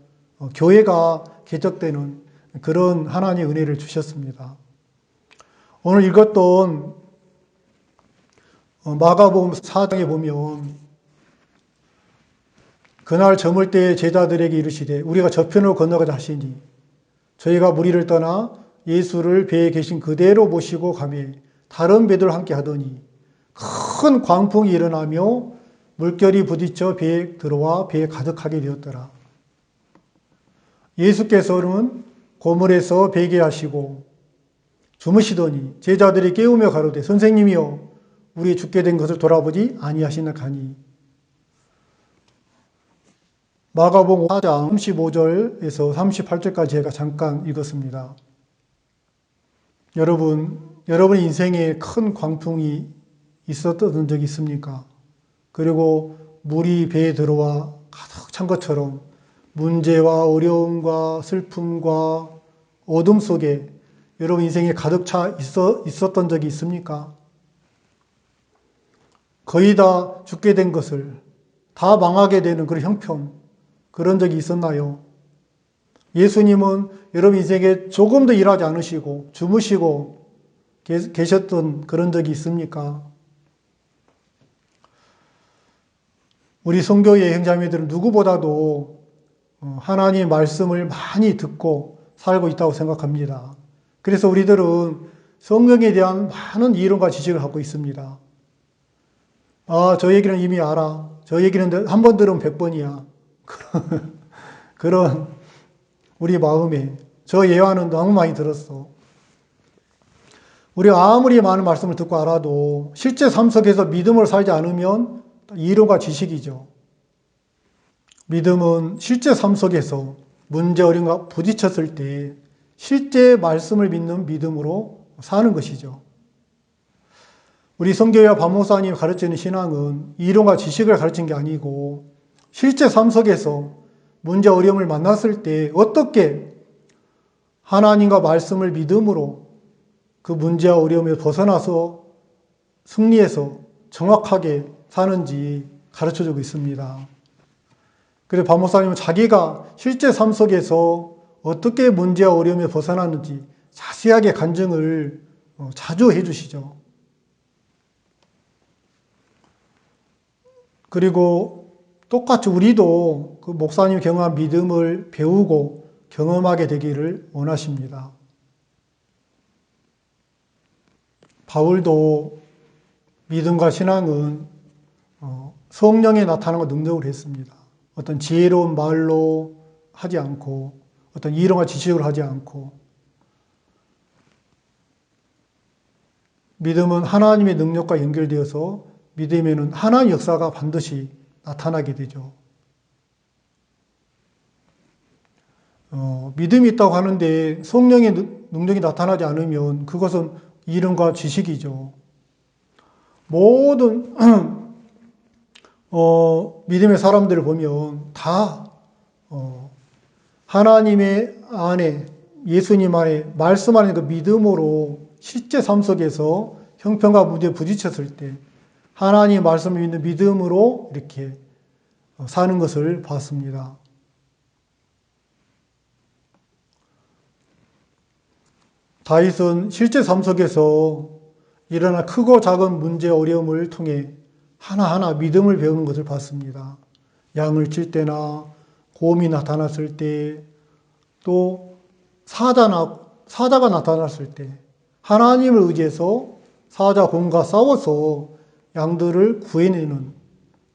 교회가 개척되는 그런 하나님의 은혜를 주셨습니다. 오늘 읽었던 마가복음 4장에 보면 그날 저물 때 제자들에게 이르시되 우리가 저편으로 건너가자 하시니 저희가 무리를 떠나 예수를 배에 계신 그대로 모시고 가매 다른 배들과 함께 하더니 큰 광풍이 일어나며 물결이 부딪혀 배에 들어와 배에 가득하게 되었더라. 예수께서는 고물에서 베게 하시고 주무시더니 제자들이 깨우며 가로되 선생님이여 우리 죽게 된 것을 돌아보지 아니하시나 가니. 마가복음 4장 35절에서 38절까지 제가 잠깐 읽었습니다. 여러분 인생에 큰 광풍이 있었던 적이 있습니까? 그리고 물이 배에 들어와 가득 찬 것처럼 문제와 어려움과 슬픔과 어둠 속에 여러분 인생에 가득 차 있었던 적이 있습니까? 거의 다 죽게 된 것을 다 망하게 되는 그런 형편, 그런 적이 있었나요? 예수님은 여러분 인생에 조금 더 일하지 않으시고 주무시고 계셨던 그런 적이 있습니까? 우리 선교의 형제자매들은 누구보다도 하나님의 말씀을 많이 듣고 살고 있다고 생각합니다. 그래서 우리들은 성경에 대한 많은 이론과 지식을 갖고 있습니다. 아, 저 얘기는 이미 알아. 저 얘기는 한 번 들으면 100번이야. 그런 우리 마음에. 저 예화는 너무 많이 들었어. 우리가 아무리 많은 말씀을 듣고 알아도 실제 삶 속에서 믿음을 살지 않으면 이론과 지식이죠. 믿음은 실제 삶 속에서 문제 어려움과 부딪혔을 때 실제 말씀을 믿는 믿음으로 사는 것이죠. 우리 성교회와 박목사님이 가르치는 신앙은 이론과 지식을 가르친 게 아니고 실제 삶 속에서 문제 어려움을 만났을 때 어떻게 하나님과 말씀을 믿음으로 그 문제와 어려움에 벗어나서 승리해서 정확하게 사는지 가르쳐주고 있습니다. 그래서 박 목사님은 자기가 실제 삶 속에서 어떻게 문제와 어려움에 벗어났는지 자세하게 간증을 자주 해주시죠. 그리고 똑같이 우리도 그 목사님 경험한 믿음을 배우고 경험하게 되기를 원하십니다. 바울도 믿음과 신앙은 성령에 나타나는 능력을 했습니다. 어떤 지혜로운 말로 하지 않고 어떤 이론과 지식으로 하지 않고 믿음은 하나님의 능력과 연결되어서 믿음에는 하나님의 역사가 반드시 나타나게 되죠. 믿음이 있다고 하는데 성령의 능력이 나타나지 않으면 그것은 이론과 지식이죠. 모든 믿음의 사람들을 보면 다 하나님의 안에 예수님 안에 말씀 안에 그 믿음으로 실제 삶 속에서 형편과 문제에 부딪혔을 때 하나님의 말씀을 믿는 믿음으로 이렇게 사는 것을 봤습니다. 다윗은 실제 삶 속에서 일어난 크고 작은 문제 어려움을 통해 하나하나 믿음을 배우는 것을 봤습니다. 양을 칠 때나 곰이 나타났을 때, 또 사자가 나타났을 때 하나님을 의지해서 사자 곰과 싸워서 양들을 구해내는,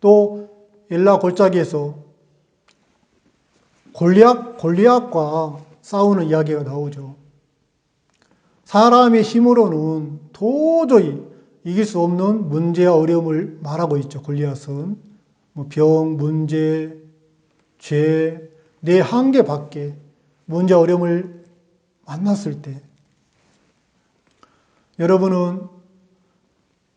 또 엘라 골짜기에서 골리앗과 싸우는 이야기가 나오죠. 사람의 힘으로는 도저히 이길 수 없는 문제와 어려움을 말하고 있죠. 골리앗은 병, 문제, 죄, 내 한계 밖에 문제와 어려움을 만났을 때 여러분은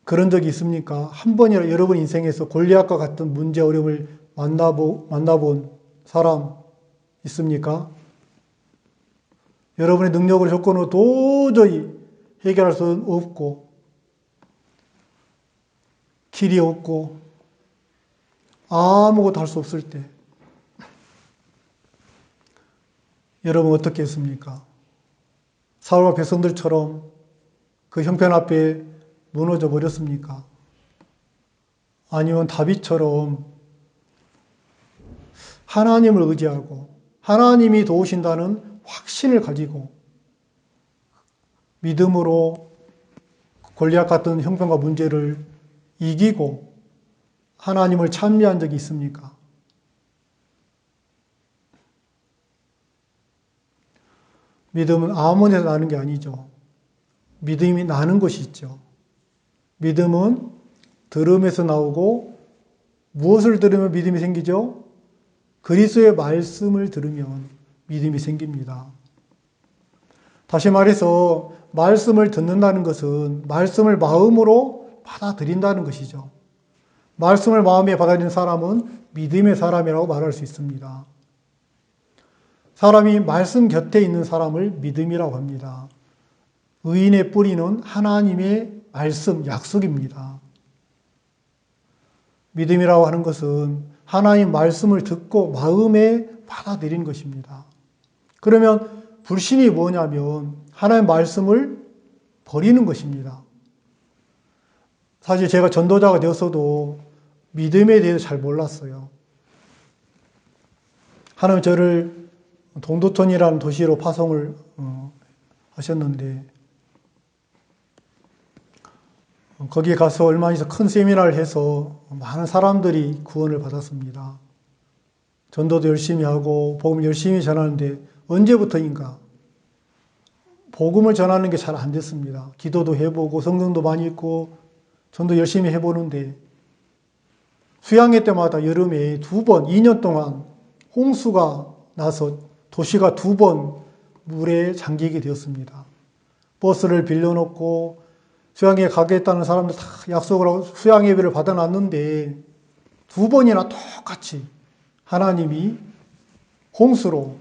그런 적이 있습니까? 한 번이라도 여러분 인생에서 골리앗과 같은 문제 어려움을 만나본 사람 있습니까? 여러분의 능력으로 조건으로 도저히 해결할 수 없고 길이 없고 아무것도 할 수 없을 때 여러분 어떻게 했습니까? 사울과 백성들처럼 그 형편 앞에 무너져 버렸습니까? 아니면 다윗처럼 하나님을 의지하고 하나님이 도우신다는 확신을 가지고 믿음으로 골리앗 같은 형편과 문제를 이기고 하나님을 찬미한 적이 있습니까? 믿음은 아무 데서 나는 게 아니죠. 믿음이 나는 것이 있죠. 믿음은 들음에서 나오고 무엇을 들으면 믿음이 생기죠? 그리스도의 말씀을 들으면 믿음이 생깁니다. 다시 말해서 말씀을 듣는다는 것은 말씀을 마음으로 받아들인다는 것이죠. 말씀을 마음에 받아들이는 사람은 믿음의 사람이라고 말할 수 있습니다. 사람이 말씀 곁에 있는 사람을 믿음이라고 합니다. 의인의 뿌리는 하나님의 말씀, 약속입니다. 믿음이라고 하는 것은 하나님 말씀을 듣고 마음에 받아들이는 것입니다. 그러면 불신이 뭐냐면 하나님 말씀을 버리는 것입니다. 사실 제가 전도자가 되었어도 믿음에 대해서 잘 몰랐어요. 하나님 저를 동두천이라는 도시로 파송을 하셨는데 거기에 가서 얼마 있어 큰 세미나를 해서 많은 사람들이 구원을 받았습니다. 전도도 열심히 하고 복음 열심히 전하는데 언제부터인가 복음을 전하는 게 잘 안 됐습니다. 기도도 해보고 성경도 많이 읽고 전도 열심히 해보는데 수양회 때마다 여름에 2번, 2년 동안 홍수가 나서 도시가 2번 물에 잠기게 되었습니다. 버스를 빌려놓고 수양회에 가겠다는 사람들 다 약속을 하고 수양예배를 받아놨는데 2번이나 똑같이 하나님이 홍수로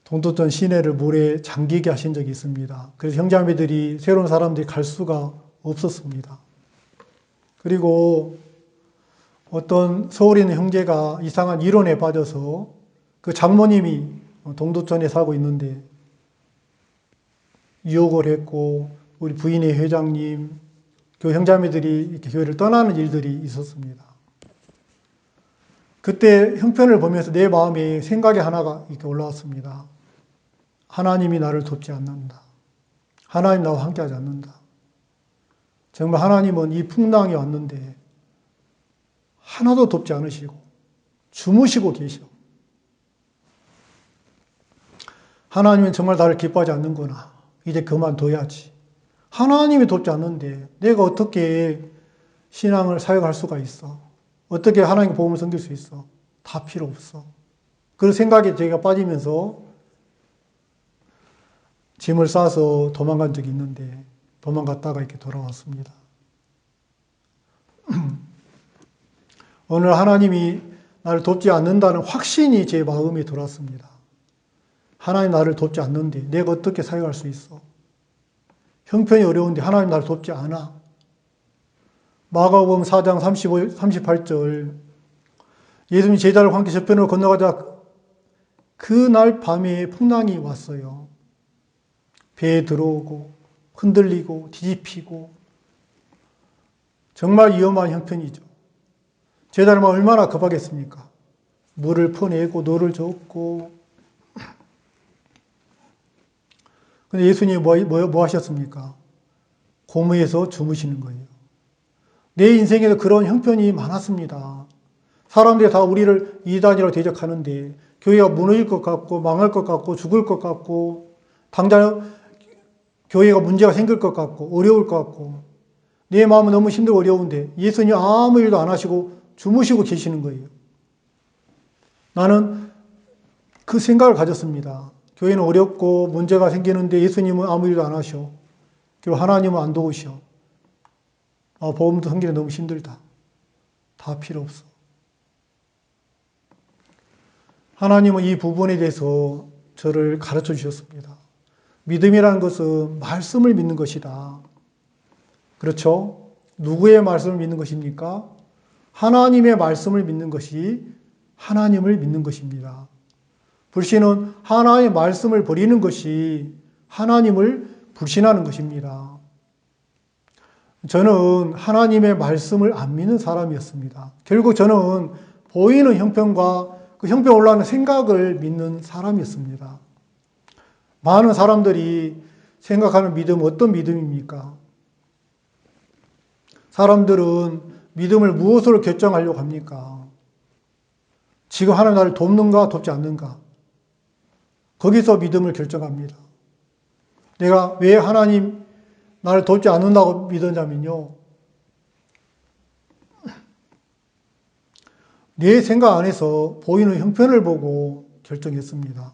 동두천 시내를 물에 잠기게 하신 적이 있습니다. 그래서 형제자매들이 새로운 사람들이 갈 수가 없었습니다. 그리고 어떤 서울에 있는 형제가 이상한 이론에 빠져서 그 장모님이 동두천에 살고 있는데 유혹을 했고 우리 부인의 회장님, 교회 형제자매들이 이렇게 교회를 떠나는 일들이 있었습니다. 그때 형편을 보면서 내 마음에 생각이 하나가 이렇게 올라왔습니다. 하나님이 나를 돕지 않는다. 하나님 나와 함께하지 않는다. 정말 하나님은 이 풍랑이 왔는데 하나도 돕지 않으시고 주무시고 계셔. 하나님은 정말 나를 기뻐하지 않는구나. 이제 그만둬야지. 하나님이 돕지 않는데 내가 어떻게 신앙을 사역할 수가 있어? 어떻게 하나님께 복음을 섬길 수 있어? 다 필요 없어. 그런 생각에 제가 빠지면서 짐을 싸서 도망간 적이 있는데 도망갔다가 이렇게 돌아왔습니다. 오늘 하나님이 나를 돕지 않는다는 확신이 제 마음에 들었습니다. 하나님 나를 돕지 않는데 내가 어떻게 사역할 수 있어? 형편이 어려운데 하나님 나를 돕지 않아. 마가복음 4장 38절 예수님이 제자들과 함께 저편으로 건너가자 그날 밤에 풍랑이 왔어요. 배에 들어오고 흔들리고 뒤집히고 정말 위험한 형편이죠. 제자들은 얼마나 급하겠습니까? 물을 퍼내고 노를 젓고 근데 예수님이 뭐 하셨습니까? 고무에서 주무시는 거예요. 내 인생에도 그런 형편이 많았습니다. 사람들이 다 우리를 이단이라고 대적하는데 교회가 무너질 것 같고 망할 것 같고 죽을 것 같고 당장 교회가 문제가 생길 것 같고 어려울 것 같고 내 마음은 너무 힘들고 어려운데 예수님 아무 일도 안 하시고 주무시고 계시는 거예요. 나는 그 생각을 가졌습니다. 교회는 어렵고 문제가 생기는데 예수님은 아무 일도 안 하셔. 그리고 하나님은 안 도우셔. 복음도 섬기는 너무 힘들다. 다 필요 없어. 하나님은 이 부분에 대해서 저를 가르쳐 주셨습니다. 믿음이라는 것은 말씀을 믿는 것이다. 그렇죠? 누구의 말씀을 믿는 것입니까? 하나님의 말씀을 믿는 것이 하나님을 믿는 것입니다. 불신은 하나님의 말씀을 버리는 것이 하나님을 불신하는 것입니다. 저는 하나님의 말씀을 안 믿는 사람이었습니다. 결국 저는 보이는 형편과 그 형편에 올라오는 생각을 믿는 사람이었습니다. 많은 사람들이 생각하는 믿음은 어떤 믿음입니까? 사람들은 믿음을 무엇으로 결정하려고 합니까? 지금 하나님 나를 돕는가 돕지 않는가? 거기서 믿음을 결정합니다. 내가 왜 하나님 나를 돕지 않는다고 믿었냐면요. 내 생각 안에서 보이는 형편을 보고 결정했습니다.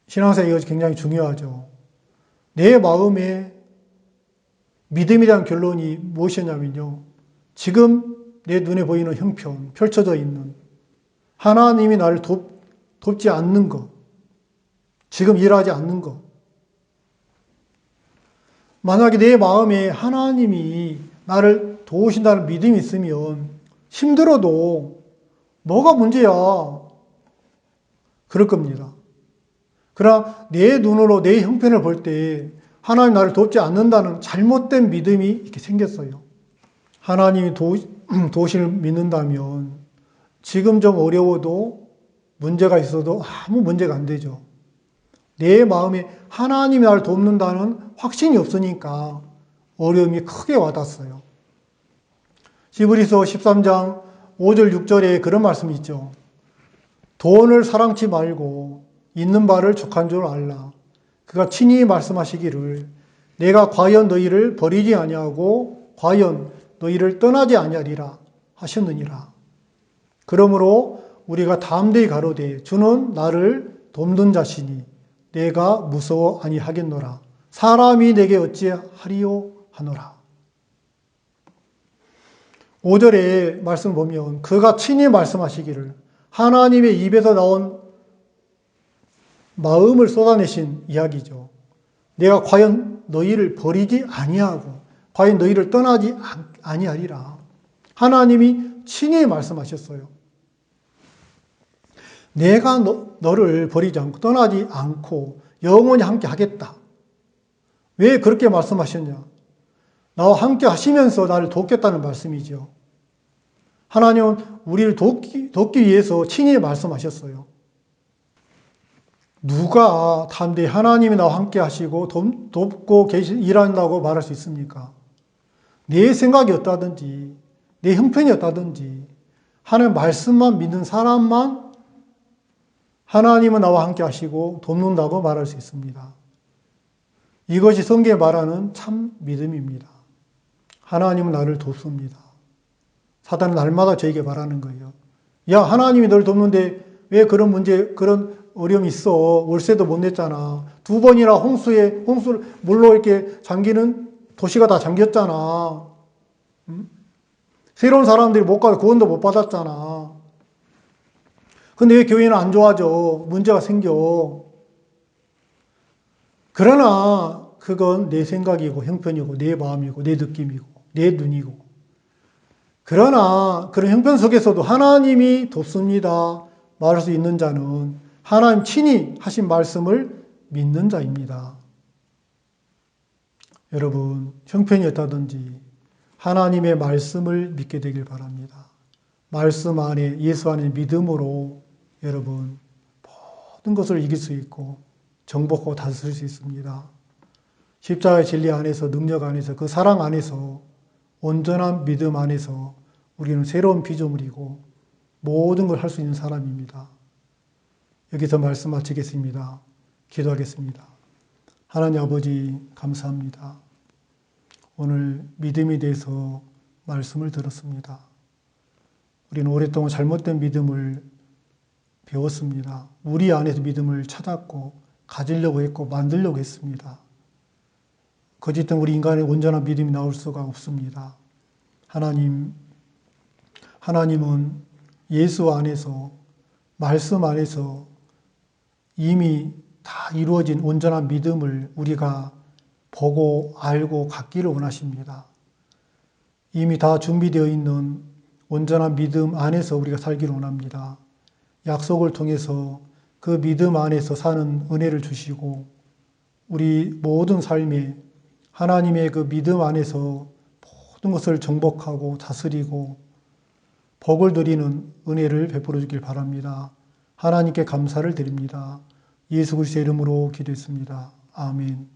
신앙생활 이것이 굉장히 중요하죠. 내 마음에 믿음에 대한 결론이 무엇이냐면요. 지금 내 눈에 보이는 형편, 펼쳐져 있는 하나님이 나를 돕지 않는 것, 지금 일하지 않는 것. 만약에 내 마음에 하나님이 나를 도우신다는 믿음이 있으면 힘들어도 뭐가 문제야? 그럴 겁니다. 그러나 내 눈으로 내 형편을 볼 때 하나님 나를 돕지 않는다는 잘못된 믿음이 이렇게 생겼어요. 하나님이 도우심을 믿는다면 지금 좀 어려워도 문제가 있어도 아무 문제가 안 되죠. 내 마음에 하나님이 나를 돕는다는 확신이 없으니까 어려움이 크게 와닿았어요. 히브리서 13장 5절 6절에 그런 말씀이 있죠. 돈을 사랑치 말고 있는 바를 족한 줄 알라. 그가 친히 말씀하시기를 내가 과연 너희를 버리지 아니하고 과연 너희를 떠나지 아니하리라 하셨느니라. 그러므로 우리가 담대히 가로되 주는 나를 돕는 자시니 내가 무서워 아니하겠노라. 사람이 내게 어찌하리요 하노라. 5절의 말씀 보면 그가 친히 말씀하시기를 하나님의 입에서 나온 마음을 쏟아내신 이야기죠. 내가 과연 너희를 버리지 아니하고 과연 너희를 떠나지 아니하리라. 하나님이 친히 말씀하셨어요. 내가 너를 버리지 않고 떠나지 않고 영원히 함께 하겠다. 왜 그렇게 말씀하셨냐? 나와 함께 하시면서 나를 돕겠다는 말씀이죠. 하나님은 우리를 돕기 위해서 친히 말씀하셨어요. 누가 담대히 하나님이 나와 함께 하시고 돕고 일한다고 말할 수 있습니까? 내 생각이 어떠든지 내 형편이 어떠든지 하나님 말씀만 믿는 사람만 하나님은 나와 함께 하시고 돕는다고 말할 수 있습니다. 이것이 성경에 말하는 참 믿음입니다. 하나님은 나를 돕습니다. 사단은 날마다 저에게 말하는 거예요. 야, 하나님이 너를 돕는데 왜 그런 문제, 그런 어려움이 있어? 월세도 못 냈잖아. 2번이나 홍수를 물로 이렇게 잠기는 도시가 다 잠겼잖아. 응? 새로운 사람들이 못 가서 구원도 못 받았잖아. 근데 왜 교회는 안 좋아져? 문제가 생겨. 그러나 그건 내 생각이고 형편이고 내 마음이고 내 느낌이고 내 눈이고. 그러나 그런 형편 속에서도 하나님이 돕습니다 말할 수 있는 자는 하나님 친히 하신 말씀을 믿는 자입니다. 여러분, 형편이 어떠든지 하나님의 말씀을 믿게 되길 바랍니다. 말씀 안에, 예수 안에 믿음으로 여러분 모든 것을 이길 수 있고 정복하고 다스릴 수 있습니다. 십자가의 진리 안에서, 능력 안에서, 그 사랑 안에서, 온전한 믿음 안에서 우리는 새로운 피조물이고 모든 걸 할 수 있는 사람입니다. 여기서 말씀 마치겠습니다. 기도하겠습니다. 하나님 아버지 감사합니다. 오늘 믿음에 대해서 말씀을 들었습니다. 우리는 오랫동안 잘못된 믿음을 배웠습니다. 우리 안에서 믿음을 찾았고 가지려고 했고 만들려고 했습니다. 거짓된 우리 인간의 온전한 믿음이 나올 수가 없습니다. 하나님은 예수 안에서, 말씀 안에서 이미 다 이루어진 온전한 믿음을 우리가 보고 알고 갖기를 원하십니다. 이미 다 준비되어 있는 온전한 믿음 안에서 우리가 살기를 원합니다. 약속을 통해서 그 믿음 안에서 사는 은혜를 주시고 우리 모든 삶에 하나님의 그 믿음 안에서 모든 것을 정복하고 다스리고 복을 누리는 은혜를 베풀어 주길 바랍니다. 하나님께 감사를 드립니다. 예수 그리스도의 이름으로 기도했습니다. 아멘.